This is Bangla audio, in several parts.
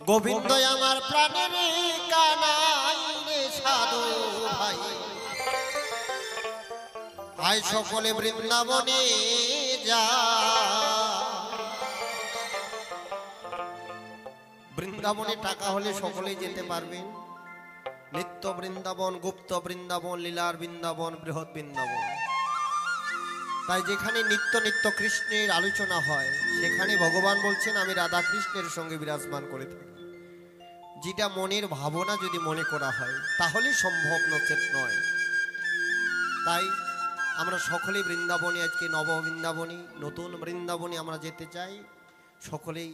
গোবিন্দ আমার প্রাণের কানাই রে সাধু ভাই, আয় সকলে বৃন্দাবনে যা। বৃন্দাবনে টাকা হলে সকলেই যেতে পারবেন। নিত্য বৃন্দাবন, গুপ্ত বৃন্দাবন, লীলার বৃন্দাবন, বৃহৎ বৃন্দাবন। তাই যেখানে নিত্য নিত্য কৃষ্ণের আলোচনা হয় সেখানে ভগবান বলছেন আমি রাধা কৃষ্ণের সঙ্গে বিরাজমান করে থাকি। যেটা মনের ভাবনা যদি মনে করা হয় তাহলে সম্ভব, নচেত নয়। তাই আমরা সকলেই বৃন্দাবনে, আজকে নব বৃন্দাবনী, নতুন বৃন্দাবনে আমরা যেতে চাই। সকলেই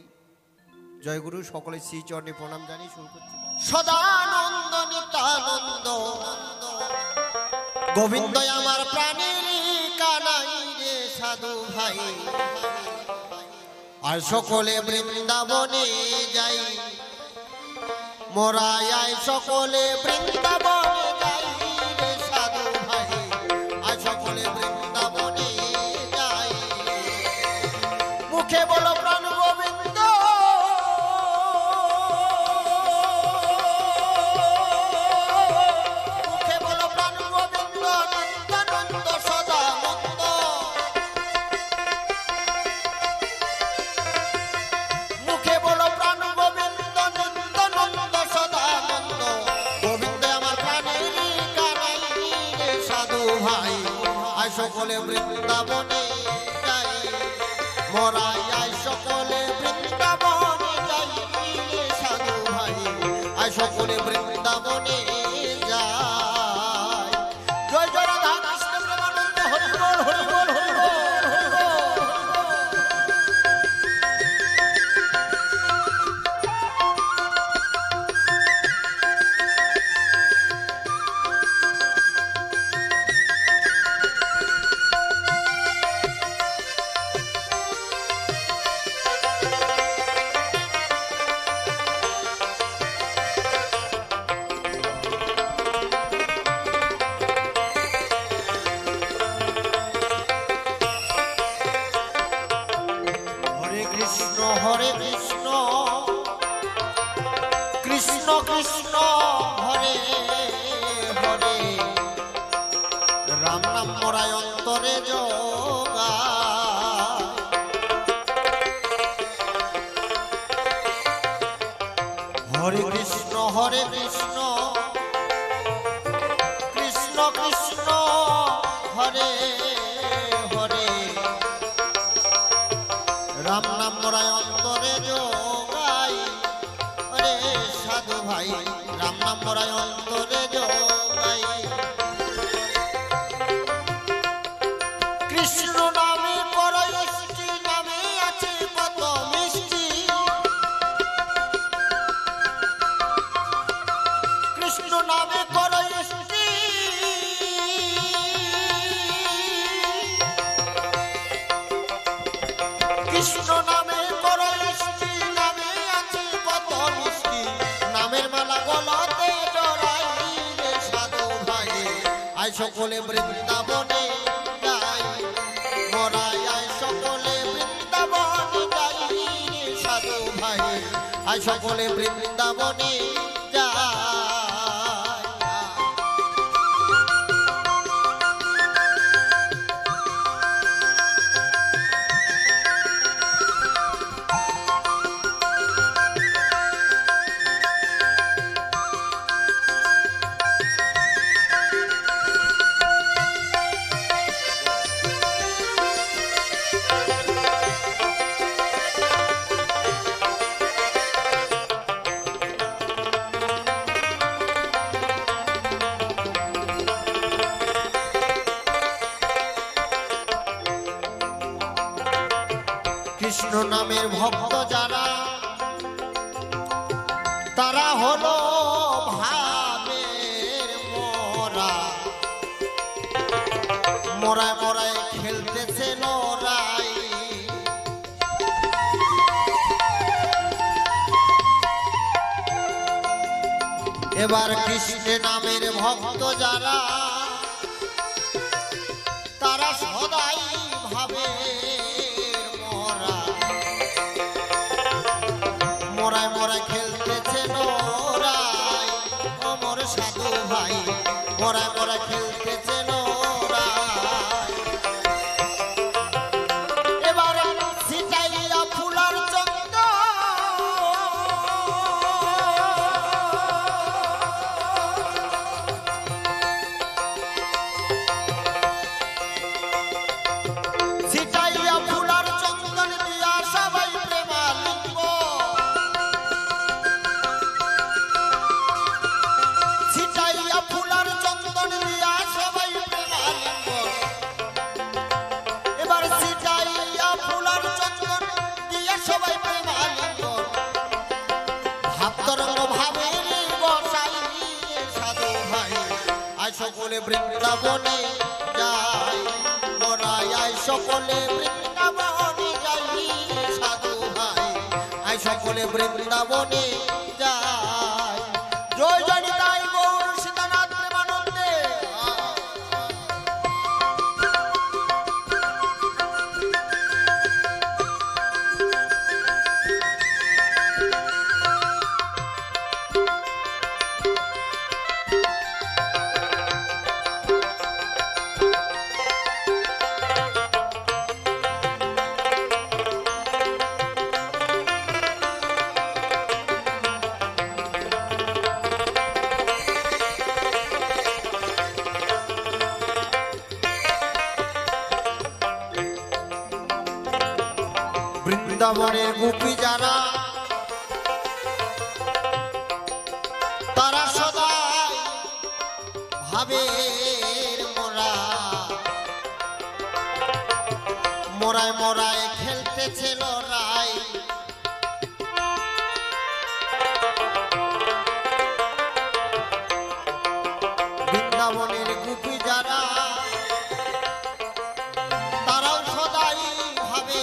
জয়গুরু, সকলে শ্রীচরণে প্রণাম জানিয়ে শুরু করছি। সদানন্দ নিত্যানন্দ গোবিন্দ আমার প্রাণের কানাই রে সাধু ভাই, আর সকলে বৃন্দাবনে যাই মোরা, আয় সকলে বৃন্দাবনে যাই রে সাধু ভাই, আর সকলে বৃন্দাবনে যাই। মুখে বলো প্রাণ গোবিন্দ, মুখে বলো প্রাণ গোবিন্দ, নিত্যানন্দ সদানন্দ। মুখে বলো প্রাণ গোবিন্দ, নিত্যানন্দ সদানন্দ। গোবিন্দ আমার প্রাণের কানাই রে সাধু ভাই, আয় সকলে বৃন্দাবনে যাই মোরা, আয় সকলে বৃন্দাবনে যাই রে সাধু ভাই, আয় সকলে বৃন্দাবনে যাই। জয় জয় রাধা কৃষ্ণ প্রেমানন্দ, হরি বল হরি বল হরি বল হরি বল। হরে কৃষ্ণ কৃষ্ণ কৃষ্ণ হরে হরে, রাম নাম মোরায় অন্তরে যোগা। হরে কৃষ্ণ কৃষ্ণ কৃষ্ণ হরে হরে, রাম নাম মোরায় অন্তরে যোগাই। আরে সাধু ভাই, রাম নাম মোরায় অন্তরে যোগাই। কৃষ্ণ নামে করো সৃষ্টি, নামে আছে কত মিষ্টি। কৃষ্ণ নামে করো সৃষ্টি, কৃষ্ণ নামে করো সৃষ্টি, নামে আছে কত মিষ্টি। নামের মালা গলাতে জড়াই রে সাধু ভাই, আয় সকলে বৃন্দাবনে যাই মোরা, আয় সকলে বৃন্দাবনে যাই রে সাধু ভাই, আয় সকলে বৃন্দাবনে যাই। কৃষ্ণ নামের ভক্ত যারা, তারা হলো ভাবের মোরা, মোরায় মোরায় খেলতেছে লড়াই। এবার কৃষ্ণ নামের ভক্ত যারা, তারা সদাই ভাবে মরা, মরায় মরায় খেলতে বৃন্দাবনে যাই মোরাই আয় সকলে বৃন্দাবনে যাই সাধু ভাই আয় সকলে বৃন্দাবনে যাই জয় জয় নিতাই গৌর সীতানাথ প্রেমানন্দে বৃন্দাবনের গোপী যারা তারা সদাই ভাবে মোরায় মোরায় খেলতেছে লড়াই বৃন্দাবনের গোপী যারা তারাও সদাই ভাবে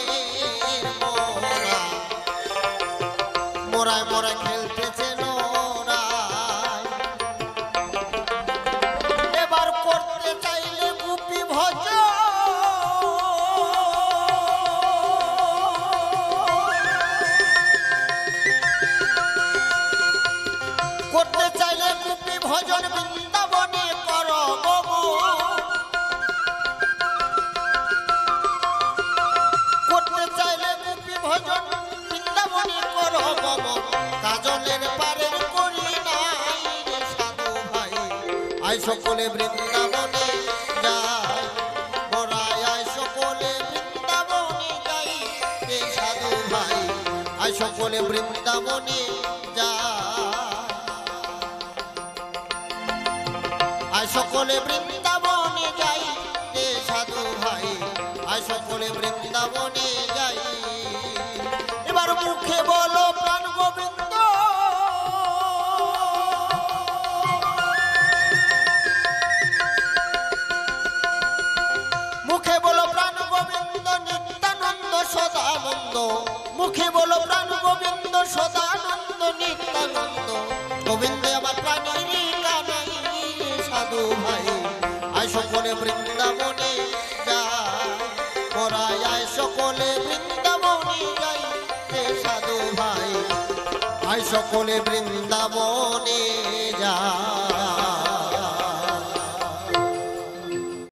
মোরায় মোরায় খেলতেছে লড়াই এবার করতে চাইলে গোপী ভজ করতে চাইলে গোপী ভজন বৃন্দাবনে কর করতে চাইলে গোপী ভজন বৃন্দাবনে কর কাজলের পারের করি নাই রে সাধু ভাই আয় সকলে বৃন্দাবনে যাই মোরাই আয় সকলে বৃন্দাবনে যাই রে সাধু ভাই আয় সকলে বৃন্দাবনে আয় সকলে বৃন্দাবনে যাই রে সাধু ভাই আয় সকলে বৃন্দাবনে যাই এবার মুখে বলো প্রাণ গোবিন্দ মুখে বলো প্রাণ গোবিন্দ নিত্যানন্দ সদানন্দ মুখে বলো প্রাণ গোবিন্দ সদানন্দ নিত্যানন্দ গোবিন্দ আমার প্রাণের কানাই সাধু ভাই আয় সকলে বৃন্দাবনে যাই মোরাই আয় সকলে বৃন্দাবনে যাই রে সাধু ভাই আয় সকলে বৃন্দাবনে যাই